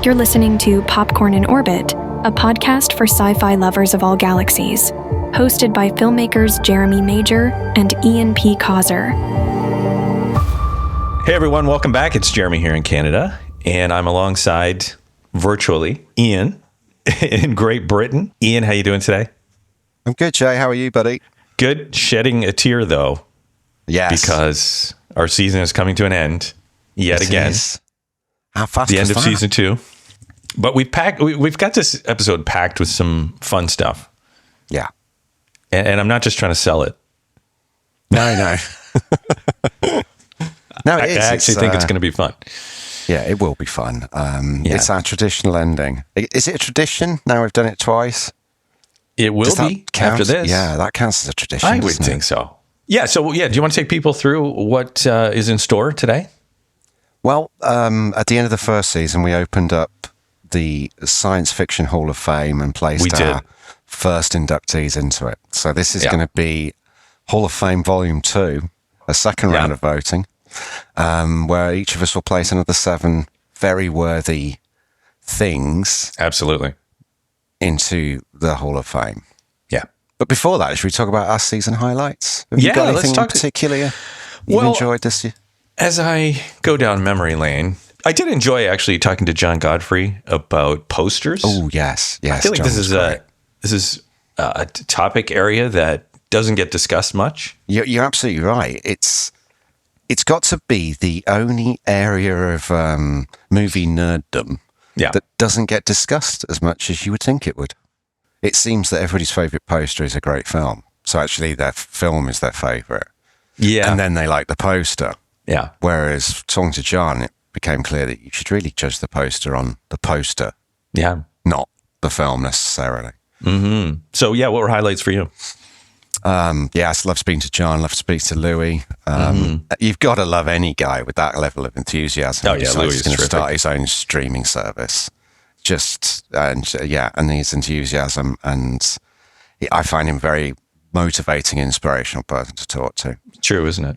You're listening to Popcorn in Orbit, a podcast for sci-fi lovers of all galaxies, hosted by filmmakers Jeremy Major and Ian P. Causer. Hey everyone, welcome back. It's Jeremy here in Canada, and I'm alongside, virtually, Ian in Great Britain. Ian, how you doing today? I'm good, Jay. How are you, buddy? Good. Shedding a tear, though. Yes. Because our season is coming to an end yet again. How fast the is end of that? season 2. But we've got this episode packed with some fun stuff. Yeah. And I'm not just trying to sell it. No. No, it is. I actually think it's going to be fun. Yeah, it will be fun. It's our traditional ending. Is it a tradition? Now we've done it twice. It will be after this. Yeah, that counts as a tradition. I would think so. Yeah. So, do you want to take people through what is in store today? Well, at the end of the first season, we opened up the Science Fiction Hall of Fame and placed our first inductees into it. So this is going to be Hall of Fame Volume 2, a second round of voting, where each of us will place another 7 very worthy things. Absolutely. Into the Hall of Fame. Yeah. But before that, should we talk about our season highlights? Have you got anything in particular you've enjoyed this year? As I go down memory lane, I did enjoy actually talking to John Godfrey about posters. Oh, yes. I feel like this is a topic area that doesn't get discussed much. You're absolutely right. It's got to be the only area of movie nerddom that doesn't get discussed as much as you would think it would. It seems that everybody's favourite poster is a great film. So actually their film is their favourite. Yeah. And then they like the poster. Yeah. Whereas talking to John, it became clear that you should really judge the poster on the poster. Yeah. Not the film necessarily. Mm-hmm. So, what were highlights for you? I love speaking to John, love speaking to Louis. You've got to love any guy with that level of enthusiasm. Oh, yeah, Louis is going to terrific. start his own streaming service. And his enthusiasm. And I find him very motivating, inspirational person to talk to. True, isn't it?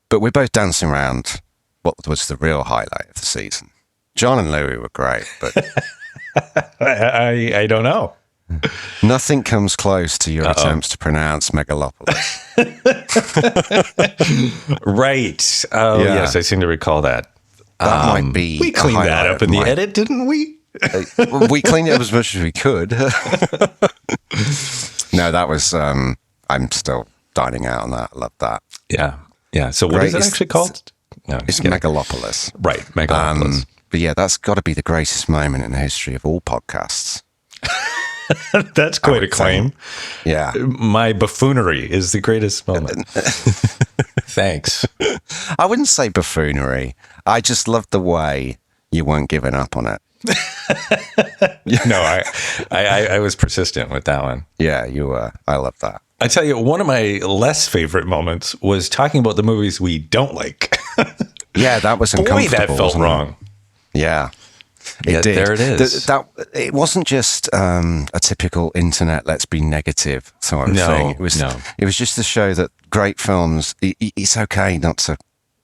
But we're both dancing around what was the real highlight of the season. John and Louis were great, but I don't know. Nothing comes close to your attempts to pronounce Megalopolis. Right. Oh, yes, I seem to recall that. That might be. We cleaned that up in the edit, didn't we? We cleaned it up as much as we could. No, that was. I'm still dining out on that. I love that. Yeah. So what is it actually called? No, it's Megalopolis. Right, Megalopolis. But that's got to be the greatest moment in the history of all podcasts. That's quite a claim. Yeah. My buffoonery is the greatest moment. Thanks. I wouldn't say buffoonery. I just loved the way you weren't giving up on it. No, I was persistent with that one. Yeah, you were. I love that. I tell you, one of my less favorite moments was talking about the movies we don't like. Yeah, that was uncomfortable. Boy, that felt wrong. Yeah. It did. There it is. It wasn't just a typical internet let's be negative sort of thing. It was just to show that great films, it's okay not to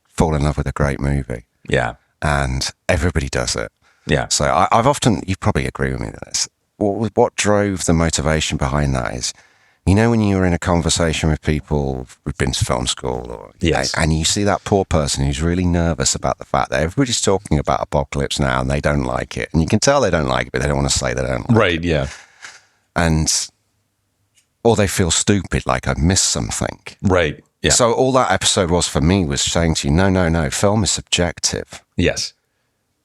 fall in love with a great movie. Yeah. And everybody does it. Yeah. So I've often, you probably agree with me on this, what drove the motivation behind that is, when you're in a conversation with people who've been to film school, and you see that poor person who's really nervous about the fact that everybody's talking about Apocalypse Now and they don't like it. And you can tell they don't like it, but they don't want to say they don't like it. Right, yeah. Or they feel stupid, like I've missed something. Right, yeah. So all that episode was for me was saying to you, no, film is subjective. Yes.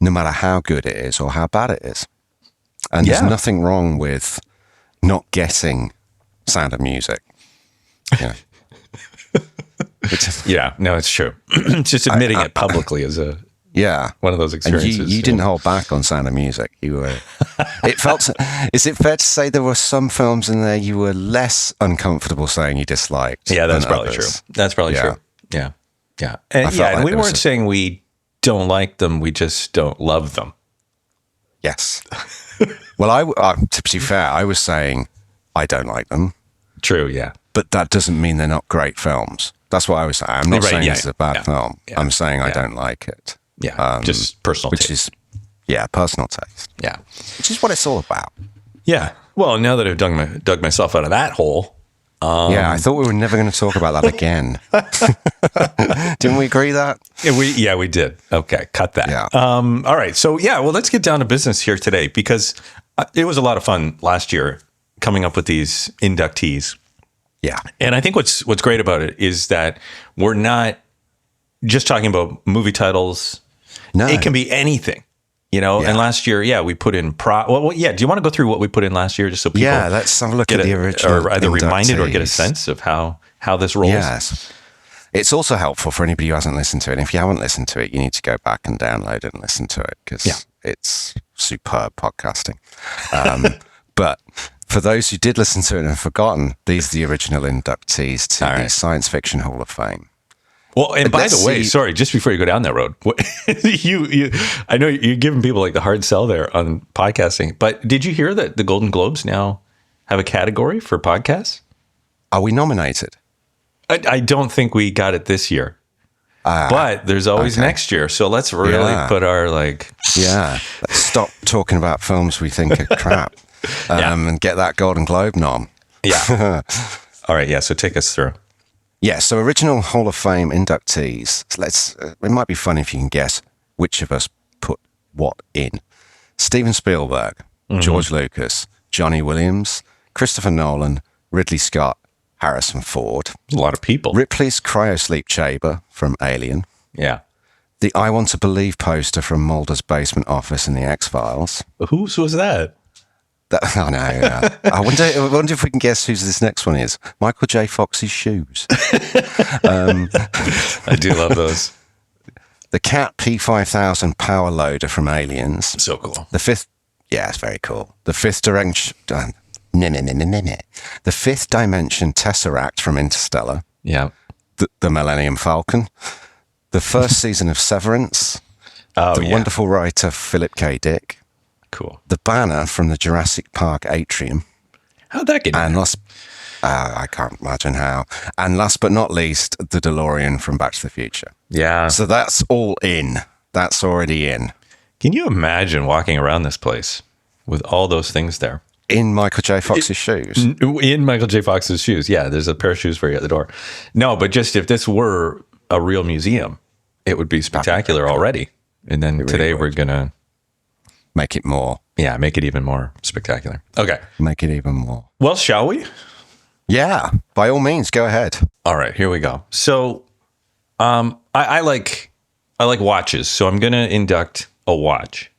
No matter how good it is or how bad it is. And there's nothing wrong with not getting Sound of Music. Yeah. It's true. Just admitting it publicly is one of those experiences. And you didn't hold back on Sound of Music. You were. Is it fair to say there were some films in there you were less uncomfortable saying you disliked? Yeah, that's probably true. That's probably true. Yeah. And we weren't saying we don't like them. We just don't love them. Yes. Well, to be fair, I was saying I don't like them. True, yeah. But that doesn't mean they're not great films. That's what I was saying. I'm not saying this is a bad film. Yeah. I'm saying I don't like it. Yeah, just personal which taste. is Yeah, personal taste. Yeah. Which is what it's all about. Yeah. Well, now that I've dug myself out of that hole. Yeah, I thought we were never going to talk about that again. Didn't we agree that? Yeah, we did. Okay, cut that. Yeah. All right. So, well, let's get down to business here today, because it was a lot of fun last year coming up with these inductees. Yeah. And I think what's great about it is that we're not just talking about movie titles. No. It can be anything. And last year, we put in do you want to go through what we put in last year just so people let's have a look at the original or either reminded or get a inductees. sense of how this rolls? Yes. It's also helpful for anybody who hasn't listened to it. And if you haven't listened to it, you need to go back and download it and listen to it, because it's superb podcasting. But for those who did listen to it and have forgotten, these are the original inductees to the Science Fiction Hall of Fame. Well, and by the way, sorry, just before you go down that road, I know you're giving people like the hard sell there on podcasting, but did you hear that the Golden Globes now have a category for podcasts? Are we nominated? I don't think we got it this year, but there's always next year. So let's really put our let's stop talking about films we think are crap and get that Golden Globe nom. Yeah. All right. Yeah. So take us through. Yeah, so original Hall of Fame inductees. It might be fun if you can guess which of us put what in. Steven Spielberg, George Lucas, Johnny Williams, Christopher Nolan, Ridley Scott, Harrison Ford. A lot of people. Ripley's cryosleep chamber from Alien. Yeah. The I Want to Believe poster from Mulder's basement office in The X-Files. Whose was that? I know. Yeah. I wonder if we can guess whose this next one is. Michael J. Fox's shoes. I do love those. The Cat P5000 power loader from Aliens. So cool. The fifth. Yeah, it's very cool. The fifth direction. The fifth dimension Tesseract from Interstellar. Yeah. The Millennium Falcon. The first season of Severance. The wonderful writer Philip K. Dick. Cool. The banner from the Jurassic Park atrium. How'd that get in? And I can't imagine how. And last but not least, the DeLorean from Back to the Future. Yeah. So that's all in. That's already in. Can you imagine walking around this place with all those things there? In Michael J. Fox's shoes. In Michael J. Fox's shoes. Yeah, there's a pair of shoes for you at the door. No, but just if this were a real museum, it would be spectacular already. And then today we're going to make it more. Yeah, make it even more spectacular. Okay. Make it even more. Well, shall we? Yeah, by all means, go ahead. All right, here we go. So I like watches, so I'm going to induct a watch.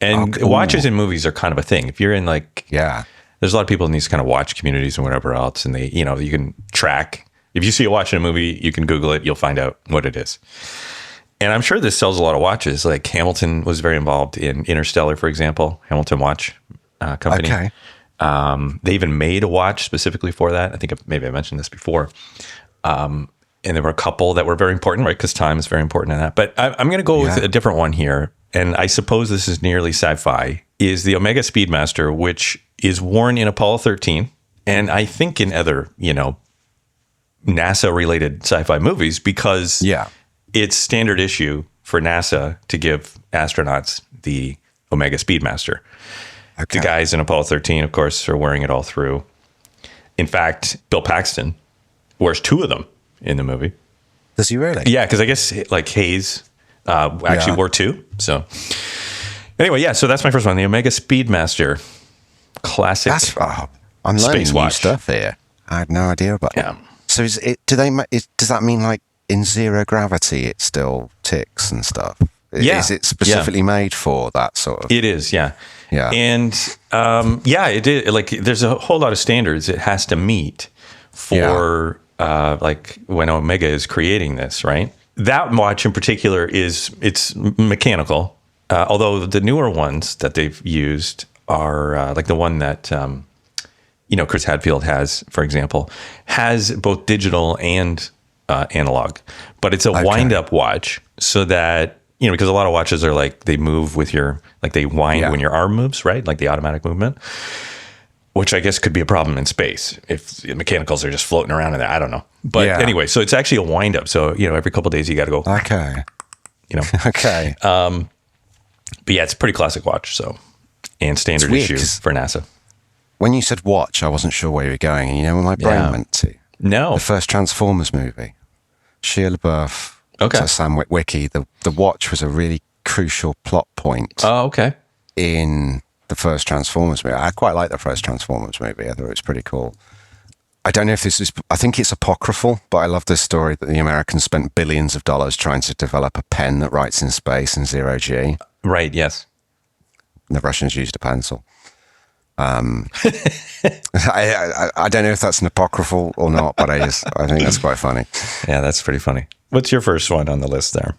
And watches in movies are kind of a thing. If you're in there's a lot of people in these kind of watch communities and whatever else, and they, you can track. If you see a watch in a movie, you can Google it, you'll find out what it is. And I'm sure this sells a lot of watches. Like Hamilton was very involved in Interstellar, for example, Hamilton Watch Company. Okay. They even made a watch specifically for that. I think maybe I mentioned this before. And there were a couple that were very important, right? Because time is very important in that. But I'm going to go with a different one here. And I suppose this is nearly sci-fi, is the Omega Speedmaster, which is worn in Apollo 13. And I think in other, NASA-related sci-fi movies, because it's standard issue for NASA to give astronauts the Omega Speedmaster. Okay. The guys in Apollo 13, of course, are wearing it all through. In fact, Bill Paxton wears two of them in the movie. Does he really? Yeah, because I guess Hayes actually wore two. So anyway, so that's my first one, the Omega Speedmaster, classic. I'm learning space new watch stuff here. I had no idea about that. So does that mean in zero gravity it still ticks and stuff? Yeah. Is it specifically made for that sort of? It is, yeah. Yeah. And it is, there's a whole lot of standards it has to meet for when Omega is creating this, right? That watch in particular it's mechanical, although the newer ones that they've used are like the one that Chris Hadfield has, for example, has both digital and analog, but it's a wind-up watch, so that because a lot of watches are they move with they wind when your arm moves, right? Like the automatic movement, which I guess could be a problem in space if the mechanicals are just floating around in there. I don't know. But anyway, so it's actually a wind up. So, every couple of days you got to go. Okay. Okay. But yeah, it's a pretty classic watch. So, and standard issue for NASA. When you said watch, I wasn't sure where you were going. And you know where my brain went to? No. The first Transformers movie. Shia LaBeouf. Okay. So Sam Witwicky. The watch was a really crucial plot point. Oh, okay. In the first Transformers movie. I quite like the first Transformers movie. I thought it was pretty cool. I don't know if this is, I think it's apocryphal, but I love this story that the Americans spent billions of dollars trying to develop a pen that writes in space in zero G. Right, yes. And the Russians used a pencil. I don't know if that's an apocryphal or not, but I think that's quite funny. Yeah, that's pretty funny. What's your first one on the list there?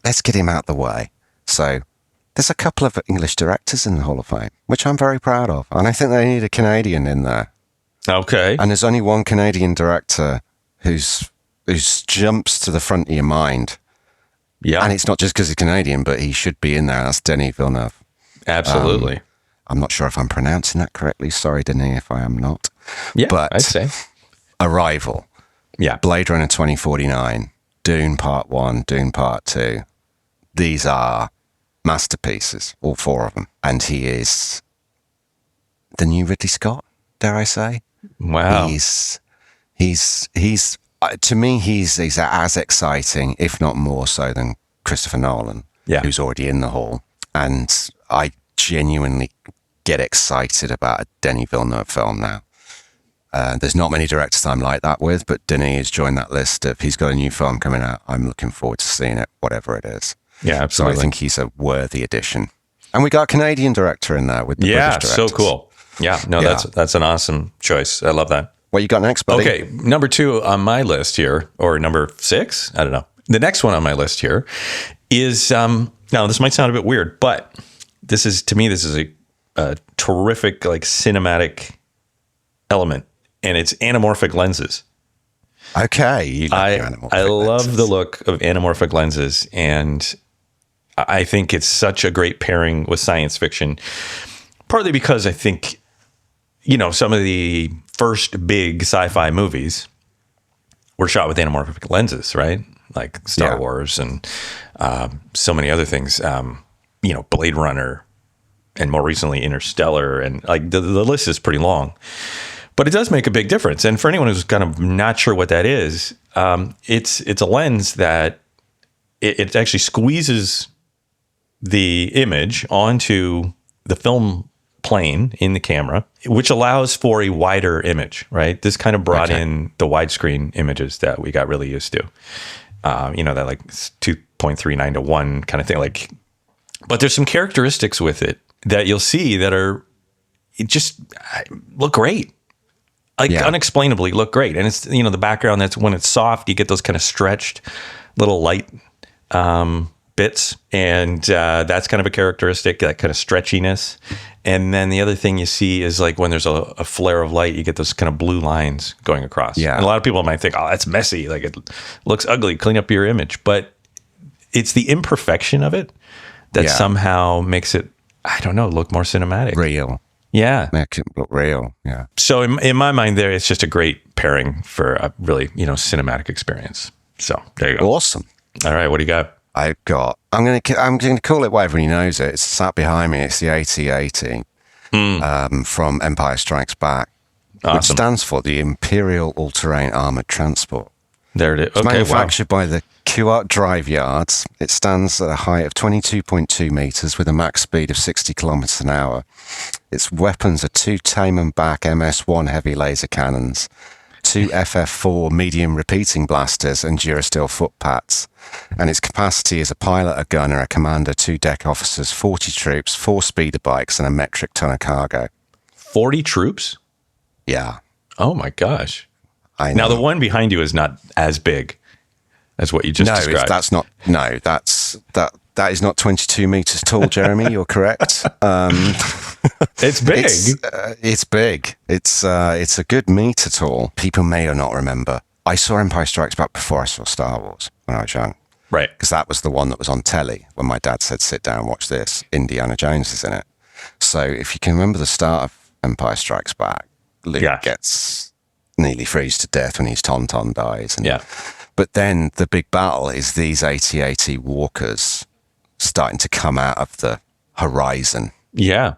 Let's get him out the way. So there's a couple of English directors in the Hall of Fame, which I'm very proud of. And I think they need a Canadian in there. Okay. And there's only one Canadian director who's jumps to the front of your mind. Yeah. And it's not just because he's Canadian, but he should be in there. That's Denis Villeneuve. Absolutely. I'm not sure if I'm pronouncing that correctly. Sorry, Denis, if I am not. Yeah, but I'd say. Arrival. Yeah. Blade Runner 2049. Dune Part 1, Dune Part 2. These are masterpieces, all four of them. And he is the new Ridley Scott, dare I say. Wow. He's to me, he's as exciting, if not more so, than Christopher Nolan, who's already in the hall. And I genuinely get excited about a Denis Villeneuve film now. There's not many directors I'm like that with, but Denis has joined that list of, he's got a new film coming out. I'm looking forward to seeing it, whatever it is. Yeah, absolutely. So I think he's a worthy addition. And we got a Canadian director in there with the British directors. So cool. Yeah, no, that's an awesome choice. I love that. What you got next, buddy? Okay, number 2 on my list here, or number 6, I don't know. The next one on my list here is, now this might sound a bit weird, but this is a terrific, like, cinematic element, and it's anamorphic lenses. Okay, you like anamorphic I love lenses. the look of anamorphic lenses, and I think it's such a great pairing with science fiction, partly because I think, some of the first big sci-fi movies were shot with anamorphic lenses, right? Like Star Wars and so many other things, Blade Runner, and more recently Interstellar, and like the list is pretty long. But it does make a big difference. And for anyone who's kind of not sure what that is, it's a lens that it actually squeezes the image onto the film plane in the camera, which allows for a wider image, right? This kind of brought in the widescreen images that we got really used to. That like 2.39 to 1 kind of thing. But there's some characteristics with it that you'll see that just look great. Unexplainably look great. And it's, the background, that's when it's soft, you get those kind of stretched little light bits. And that's kind of a characteristic, that kind of stretchiness. And then the other thing you see is like when there's a flare of light, you get those kind of blue lines going across. Yeah. And a lot of people might think, oh, that's messy. Like it looks ugly. Clean up your image. But it's the imperfection of it that somehow makes it, I don't know, look more cinematic. Real. Yeah. Make it look real. Yeah. So in my mind there, it's just a great pairing for a really, cinematic experience. So there you go. Awesome. All right. What do you got? I'm going to call it what everybody knows it. It's sat behind me. It's the AT-AT from Empire Strikes Back, which stands for the Imperial All-Terrain Armored Transport. There it is. It's manufactured by the Kuat Drive Yards. It stands at a height of 22.2 meters with a max speed of 60 kilometers an hour. Its weapons are 2 Taeman-Bak MS-1 heavy laser cannons, 2 FF-4 medium repeating blasters, and Durasteel foot pats. And its capacity is a pilot, a gunner, a commander, 2 deck officers, 40 troops, 4 speeder bikes, and a metric ton of cargo. 40 troops? Yeah. Oh my gosh. I know. Now the one behind you is not as big as what you just described. That is not 22 meters tall, Jeremy. You're correct. It's big. It's big. It's a good meter tall. People may or not remember. I saw Empire Strikes Back before I saw Star Wars when I was young. Right. Because that was the one that was on telly when my dad said, sit down, watch this. Indiana Jones is in it. So if you can remember the start of Empire Strikes Back, Luke gets nearly freezed to death when his Tauntaun dies. But then the big battle is these AT-AT walkers starting to come out of the horizon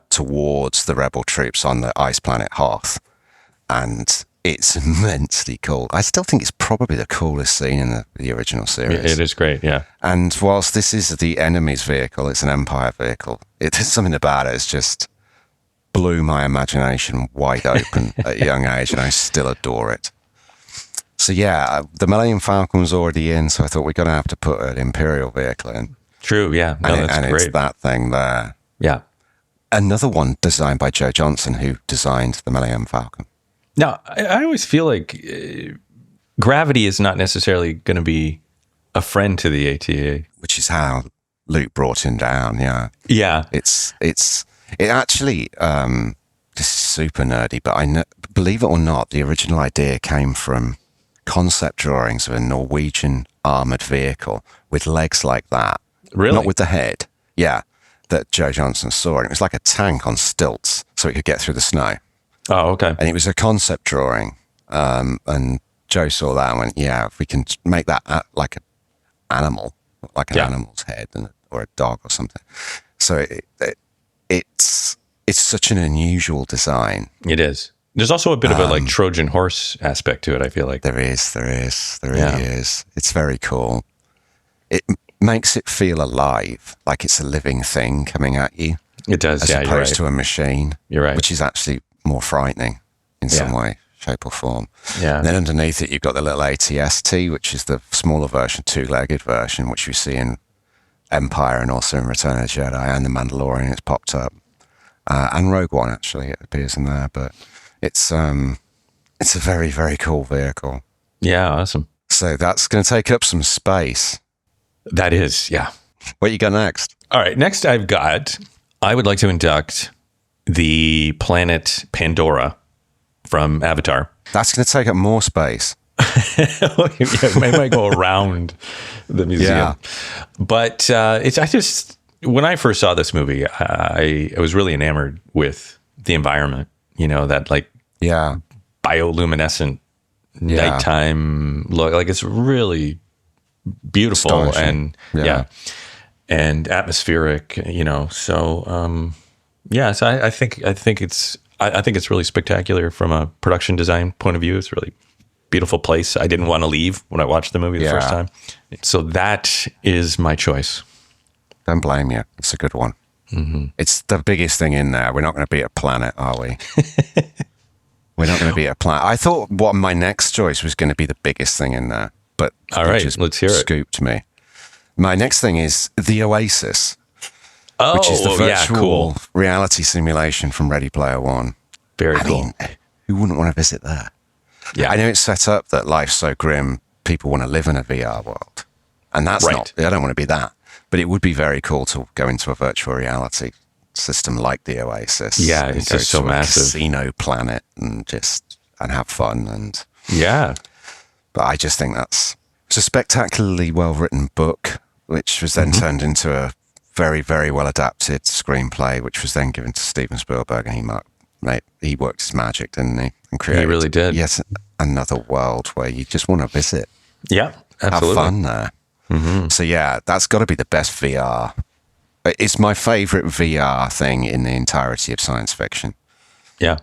towards the rebel troops on the ice planet Hoth. And it's immensely cool. I still think it's probably the coolest scene in the original series. It is great, yeah. And whilst this is the enemy's vehicle, it's an Empire vehicle, there's something about it that's just blew my imagination wide open at a young age, and I still adore it. So yeah, the Millennium Falcon was already in, so I thought we're going to have to put an Imperial vehicle in. True, yeah. No, that's great. It's that thing there. Yeah. Another one designed by Joe Johnston, who designed the Millennium Falcon. Now, I always feel like gravity is not necessarily going to be a friend to the ATA. Which is how Luke brought him down, yeah. Yeah. It actually, this is super nerdy, but believe it or not, the original idea came from concept drawings of a Norwegian armored vehicle with legs like that. Really? Not with the head. Yeah. That Joe Johnston saw. And it was like a tank on stilts so it could get through the snow. Oh, okay. And it was a concept drawing. And Joe saw that and went, yeah, if we can make that like an animal, like an animal's head or a dog or something. So it's such an unusual design. It is. There's also a bit of a like Trojan horse aspect to it, I feel like. There really is. It's very cool. It makes it feel alive, like it's a living thing coming at you. It does, as opposed to a machine. You're right. Which is actually more frightening in some way, shape or form. Yeah. And then underneath it, you've got the little ATST, which is the smaller version, two-legged version, which you see in Empire and also in Return of the Jedi and The Mandalorian. It's popped up. And Rogue One, actually, it appears in there. But it's a very, very cool vehicle. Yeah, awesome. So that's going to take up some space. That is, yeah. What you got next? All right, next I would like to induct the planet Pandora from Avatar. That's going to take up more space. It might go around the museum. Yeah. But when I first saw this movie, I was really enamored with the environment, that like bioluminescent nighttime look. Like it's really beautiful and and atmospheric, so so I think it's really spectacular from a production design point of view. It's a really beautiful place. I didn't want to leave when I watched the movie the first time. So that is my choice. Don't blame you. It's a good one. Mm-hmm. It's the biggest thing in there. We're not going to be a planet, are we? We're not going to be a planet. I thought my next choice was going to be the biggest thing in there, but all right, let's hear it. Scooped me. My next thing is the Oasis, which is the virtual reality simulation from Ready Player One. Very cool. I mean, who wouldn't want to visit there? Yeah. I know it's set up that life's so grim, people want to live in a VR world. And that's not, I don't want to be that. But it would be very cool to go into a virtual reality system like the Oasis. Yeah, it's just so massive. Casino planet and have fun. But I just think it's a spectacularly well-written book, which was then turned into a very, very well-adapted screenplay, which was then given to Steven Spielberg, and he worked his magic, didn't he? And created he really did. Yet another world where you just want to visit. Yeah, absolutely. Have fun there. Mm-hmm. So yeah, that's got to be the best VR. It's my favorite VR thing in the entirety of science fiction. Yeah.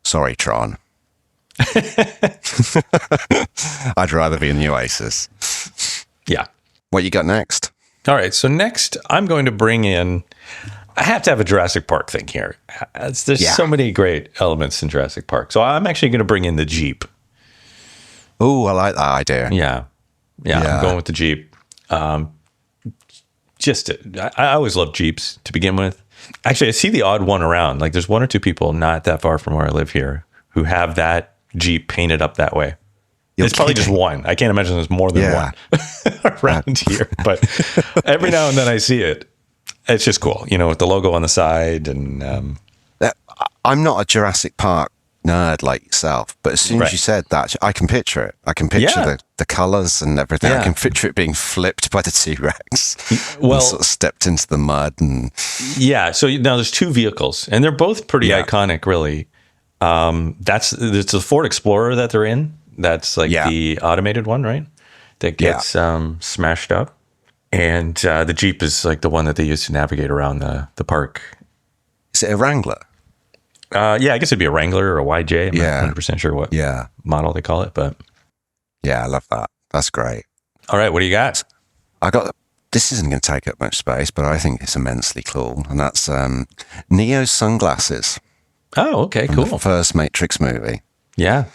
Sorry, Tron. I'd rather be in the Oasis. Yeah. What you got next? All right. So next, I'm going to bring in. I have to have a Jurassic Park thing here. There's so many great elements in Jurassic Park. So I'm actually going to bring in the Jeep. Oh, I like that idea. Yeah. I'm going with the Jeep. I always loved Jeeps to begin with. Actually, I see the odd one around. Like there's one or two people not that far from where I live here who have that Jeep painted up that way. It's probably just one. I can't imagine there's more than one around here. But every now and then I see it. It's just cool, with the logo on the side. And I'm not a Jurassic Park nerd like yourself, but as soon as you said that, I can picture it. I can picture the colors and everything. I can picture it being flipped by the T-Rex. Well, sort of stepped into the mud and so now there's two vehicles, and they're both pretty iconic, really. There's the Ford Explorer that they're in. That's like the automated one, right? That gets smashed up. And the Jeep is like the one that they use to navigate around the park. Is it a Wrangler? Yeah, I guess it'd be a Wrangler or a YJ. I'm not 100% sure what model they call it, but yeah, I love that. That's great. All right, what do you got? This isn't going to take up much space, but I think it's immensely cool, and that's Neo's sunglasses. Oh, okay, cool. The first Matrix movie. Yeah.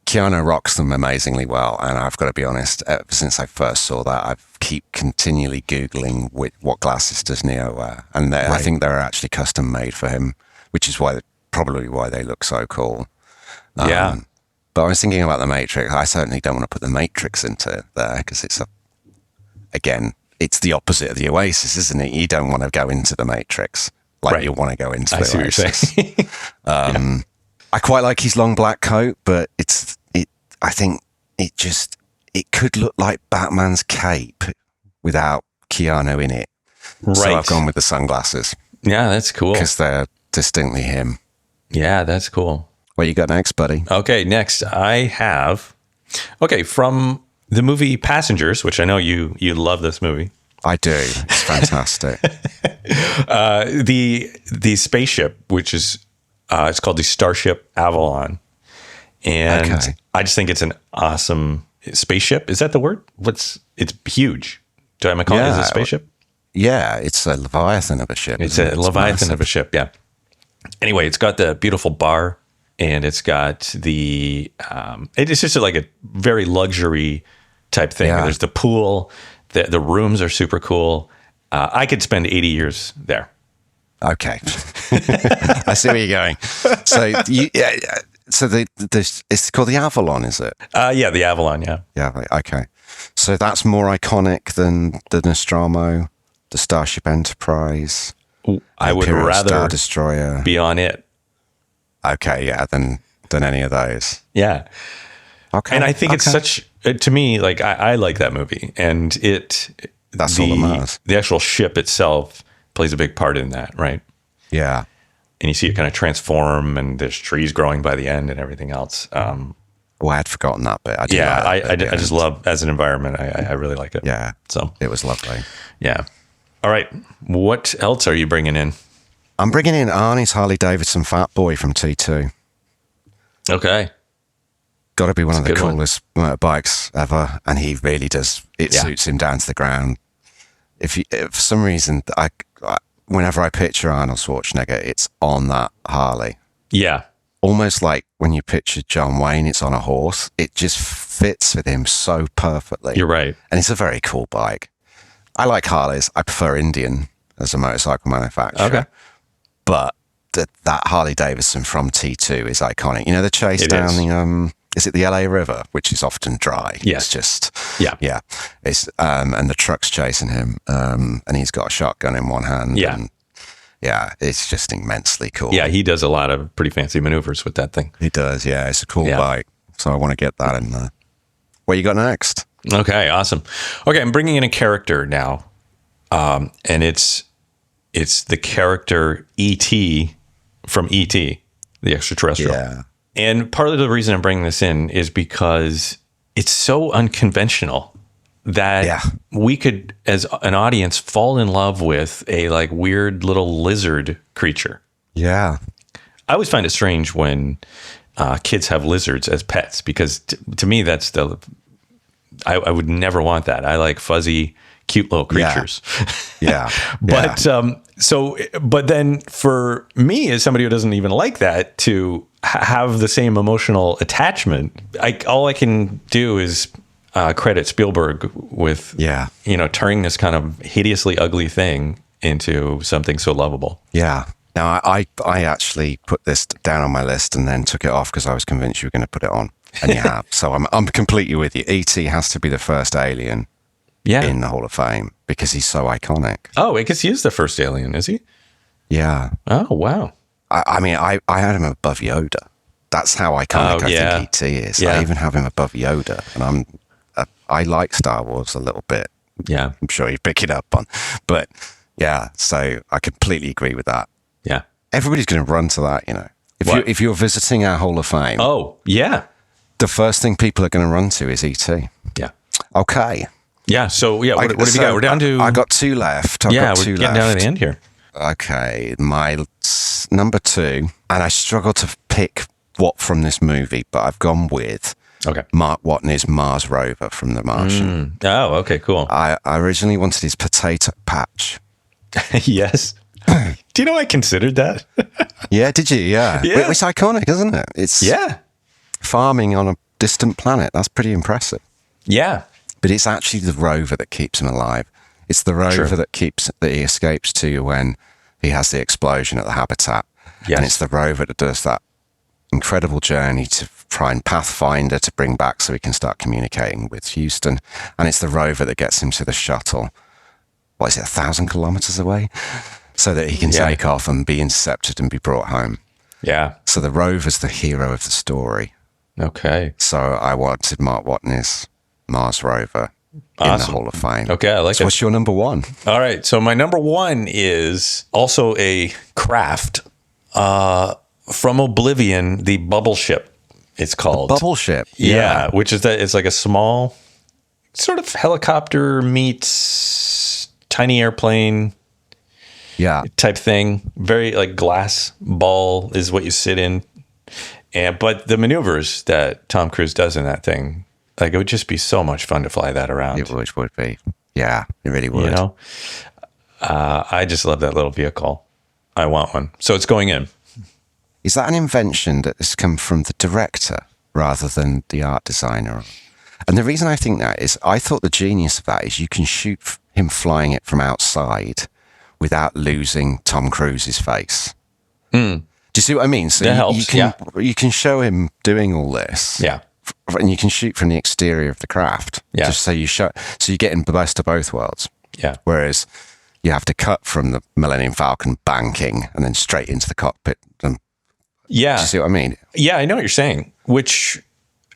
Keanu rocks them amazingly well, and I've got to be honest, ever since I first saw that, I keep continually Googling what glasses does Neo wear, and I think they're actually custom made for him, which is probably why they look so cool. Yeah. But I was thinking about the Matrix. I certainly don't want to put the Matrix into there because it's the opposite of the Oasis, isn't it? You don't want to go into the Matrix like you want to go into the Oasis. I see what you're saying. I quite like his long black coat, but I think it could look like Batman's cape without Keanu in it. Right. So I've gone with the sunglasses. Yeah, that's cool. Because they're distinctly him. Yeah, that's cool. What you got next, buddy? Okay, next I have, from the movie Passengers, which I know you love this movie. I do. It's fantastic. The spaceship, which is, it's called the Starship Avalon. And I just think it's an awesome spaceship. Is that the word? It's huge. Am I calling it a spaceship? Yeah, it's a Leviathan of a ship. It's a Leviathan of a ship, yeah. Anyway, it's got the beautiful bar, and it's got it's just like a very luxury type thing. Yeah. There's the pool. The rooms are super cool. I could spend 80 years there. Okay. I see where you're going. So it's called the Avalon, is it? Yeah, the Avalon, yeah. Yeah, okay. So that's more iconic than the Nostromo, the Starship Enterprise. I would rather Star Destroyer be on it. Okay, yeah, than any of those. Yeah. Okay. And I think it's such, to me, like, I like that movie. And that's all that matters. The actual ship itself plays a big part in that, right? Yeah. And you see it kind of transform, and there's trees growing by the end and everything else. I had forgotten that bit. I just love, as an environment, I really like it. Yeah. So it was lovely. Yeah. All right. What else are you bringing in? I'm bringing in Arnie's Harley Davidson Fat Boy from T2. Okay. Got to be one of the coolest motorbikes ever, and he really does. It suits him down to the ground. If for some reason, whenever I picture Arnold Schwarzenegger, it's on that Harley. Yeah. Almost like when you picture John Wayne, it's on a horse. It just fits with him so perfectly. You're right. And it's a very cool bike. I like Harleys. I prefer Indian as a motorcycle manufacturer. Okay. But that Harley Davidson from T2 is iconic. You know, the chase down the, is it the LA River, which is often dry? Yes. It's just, yeah. It's, and the truck's chasing him, and he's got a shotgun in one hand. Yeah. And it's just immensely cool. Yeah, he does a lot of pretty fancy maneuvers with that thing. He does, yeah. It's a cool bike. So I want to get that in there. What you got next? Okay, awesome. Okay, I'm bringing in a character now, and it's the character E.T. from E.T., the extraterrestrial. Yeah. And part of the reason I'm bringing this in is because it's so unconventional that we could, as an audience, fall in love with a like weird little lizard creature. Yeah. I always find it strange when kids have lizards as pets, because to me, that's I would never want that. I like fuzzy, cute little creatures. Yeah. But then for me, as somebody who doesn't even like that, to have the same emotional attachment, all I can do is credit Spielberg with, turning this kind of hideously ugly thing into something so lovable. Yeah. Now, I actually put this down on my list and then took it off because I was convinced you were going to put it on, and you have. So I'm completely with you. E.T. has to be the first alien in the Hall of Fame because he's so iconic. Oh, I guess he is the first alien, is he? Yeah. Oh, wow. I mean, I had him above Yoda. That's how iconic I think E.T. is. Yeah. I even have him above Yoda, and I like Star Wars a little bit. Yeah. I'm sure you pick it up on. But yeah, so I completely agree with that. Yeah. Everybody's going to run to that, you know. If you're visiting our Hall of Fame. Oh, yeah. The first thing people are going to run to is E.T. Yeah. Okay. Yeah. So yeah, what have you got? We're down to. I got 2 left. We're getting down to the end here. Okay, my number 2, and I struggle to pick what from this movie, but I've gone with Mark Watney's Mars rover from The Martian. Oh, okay, cool. I originally wanted his potato patch. Yes. Do you know I considered that? Yeah, did you? Yeah. It's iconic, isn't it? It's farming on a distant planet. That's pretty impressive. Yeah. But it's actually the rover that keeps him alive. It's the rover that he escapes to when he has the explosion at the habitat. Yes. And it's the rover that does that incredible journey to try and pathfinder to bring back so he can start communicating with Houston. And it's the rover that gets him to the shuttle. What is it, 1,000 kilometers away? So that he can take off and be intercepted and be brought home. Yeah. So the rover's the hero of the story. Okay. So I wanted Mark Watney's Mars rover in the Hall of Fame. Okay, I like it. What's your number 1? All right. So my number 1 is also a craft from Oblivion, the bubble ship. It's called bubble ship. Yeah, which is that it's like a small sort of helicopter meets tiny airplane type thing. Very like glass ball is what you sit in. But the maneuvers that Tom Cruise does in that thing, like it would just be so much fun to fly that around. It would be. Yeah, it really would. You know, I just love that little vehicle. I want one. So it's going in. Is that an invention that has come from the director rather than the art designer? And the reason I think that is I thought the genius of that is you can shoot him flying it from outside without losing Tom Cruise's face. Do you see what I mean? So that helps, you can show him doing all this. Yeah. And you can shoot from the exterior of the craft. Yeah. Just so you get in the best of both worlds. Yeah. Whereas you have to cut from the Millennium Falcon banking and then straight into the cockpit. Yeah. Do you see what I mean? Yeah, I know what you're saying. Which,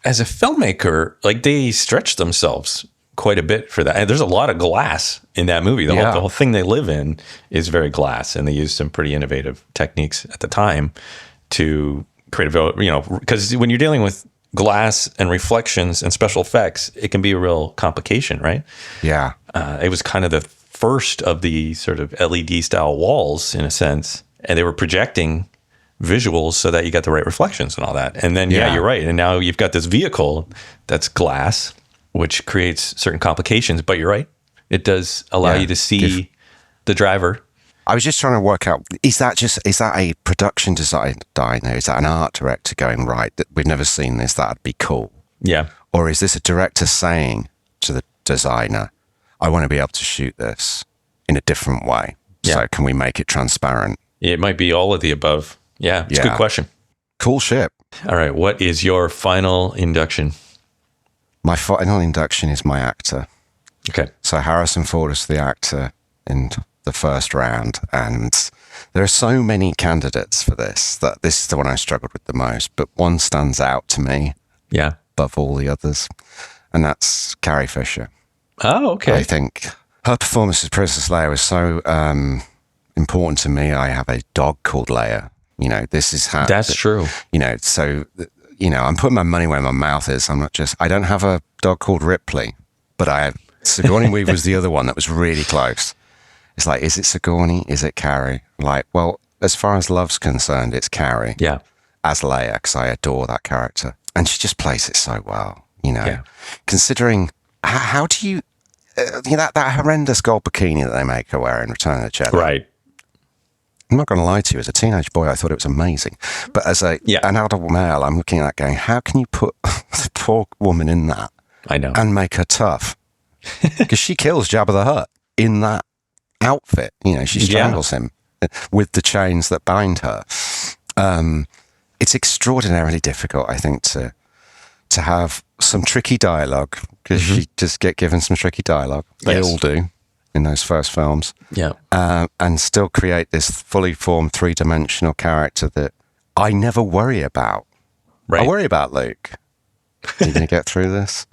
as a filmmaker, like they stretch themselves quite a bit for that. And there's a lot of glass in that movie. The whole thing they live in is very glass, and they used some pretty innovative techniques at the time to create because when you're dealing with glass and reflections and special effects, it can be a real complication, right? Yeah. It was kind of the first of the sort of LED style walls in a sense, and they were projecting visuals so that you got the right reflections and all that. And then, you're right. And now you've got this vehicle that's glass, which creates certain complications, but you're right. It does allow you to see the driver. I was just trying to work out, is that a production designer? Is that an art director going, right, that we've never seen this, that'd be cool? Yeah. Or is this a director saying to the designer, I want to be able to shoot this in a different way. Yeah. So can we make it transparent? It might be all of the above. Yeah, it's a good question. Cool ship. All right, what is your final induction? My final induction is my actor. Okay. So Harrison Ford is the actor in the first round, and there are so many candidates for this that this is the one I struggled with the most, but one stands out to me above all the others, and that's Carrie Fisher. Oh, okay. I think her performance as Princess Leia was so important to me. I have a dog called Leia. You know, this is how... That's true. You know, so, you know, I'm putting my money where my mouth is. I don't have a dog called Ripley, but Sigourney Weaver was the other one that was really close. It's like, is it Sigourney? Is it Carrie? Like, well, as far as love's concerned, it's Carrie. Yeah. As Leia, because I adore that character. And she just plays it so well, you know. Considering, how do you... that horrendous gold bikini that they make her wear in Return of the Jedi. Right. I'm not going to lie to you. As a teenage boy, I thought it was amazing. But as an adult male, I'm looking at that going, how can you put the poor woman in that? I know. And make her tough? Because she kills Jabba the Hutt in that outfit. You know, she strangles him with the chains that bind her. It's extraordinarily difficult, I think, to have some tricky dialogue, because she just get given some tricky dialogue. They all do in those first films. Yeah. And still create this fully formed 3-dimensional character that I never worry about. Right. I worry about Luke. Are you going to get through this?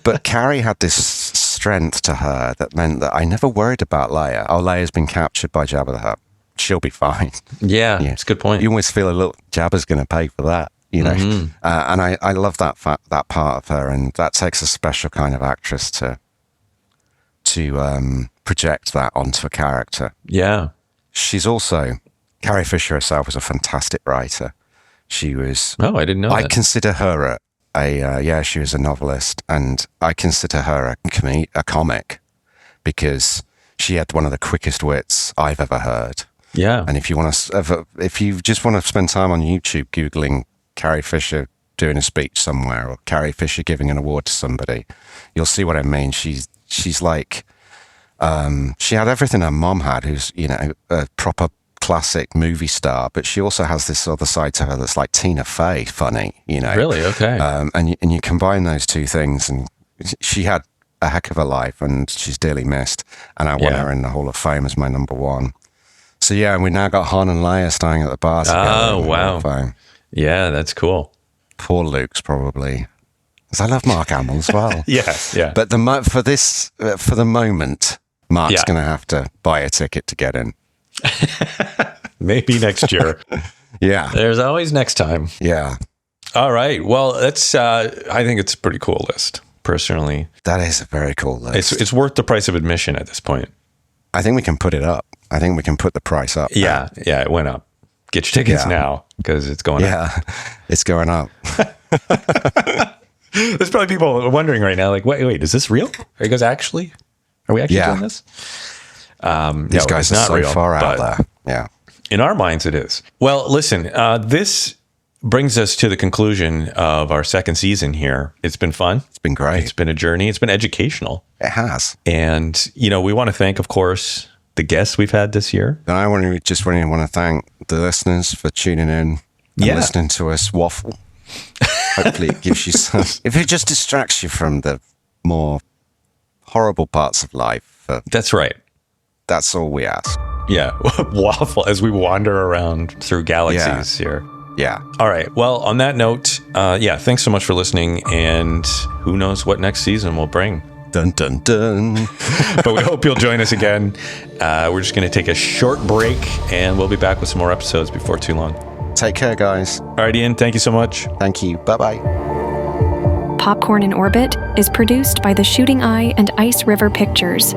But Carrie had this strength to her that meant that I never worried about Leia. Oh, Leia's been captured by Jabba the Hutt. She'll be fine. Yeah, it's a good point. You always feel a little, Jabba's going to pay for that, you know. And I love that part of her, and that takes a special kind of actress to to project that onto a character. Yeah. She's also, Carrie Fisher herself was a fantastic writer. She was... Oh, I didn't know that. I consider her she was a novelist, and I consider her a comic because she had one of the quickest wits I've ever heard. Yeah. And if you just want to spend time on YouTube Googling Carrie Fisher doing a speech somewhere or Carrie Fisher giving an award to somebody, you'll see what I mean. She's like, she had everything her mom had, who's, a proper classic movie star, but she also has this other side to her that's like Tina Fey funny, Really? Okay. And you combine those two things, and she had a heck of a life, and she's dearly missed, and I want her in the Hall of Fame as my number one. So yeah, we now got Han and Leia starring at the bar together. Oh, wow. Yeah, that's cool. Poor Luke's probably, because I love Mark Hamill as well. Yeah. But for the moment, Mark's going to have to buy a ticket to get in. Maybe next year. Yeah. There's always next time. Yeah. All right. Well, that's. I think it's a pretty cool list, personally. That is a very cool list. It's worth the price of admission at this point. I think we can put it up. I think we can put the price up. Yeah. Yeah, it went up. Get your tickets now because it's going up. Yeah, it's going up. There's probably people wondering right now, like, wait, is this real? Are we actually doing this? These guys are so far out there. Yeah. In our minds, it is. Well, listen, this brings us to the conclusion of our second season here. It's been fun. It's been great. It's been a journey. It's been educational. It has. And, we want to thank, of course, the guests we've had this year. And I want to thank the listeners for tuning in and listening to us waffle. Hopefully it gives you some... If it just distracts you from the more horrible parts of life. That's right. That's all we ask. Yeah, waffle as we wander around through galaxies here. Yeah. All right. Well, on that note, thanks so much for listening. And who knows what next season will bring. Dun, dun, dun. But we hope you'll join us again. We're just going to take a short break, and we'll be back with some more episodes before too long. Take care, guys. All right, Ian, thank you so much. Thank you. Bye-bye. Popcorn in Orbit is produced by the Shooting Eye and Ice River Pictures.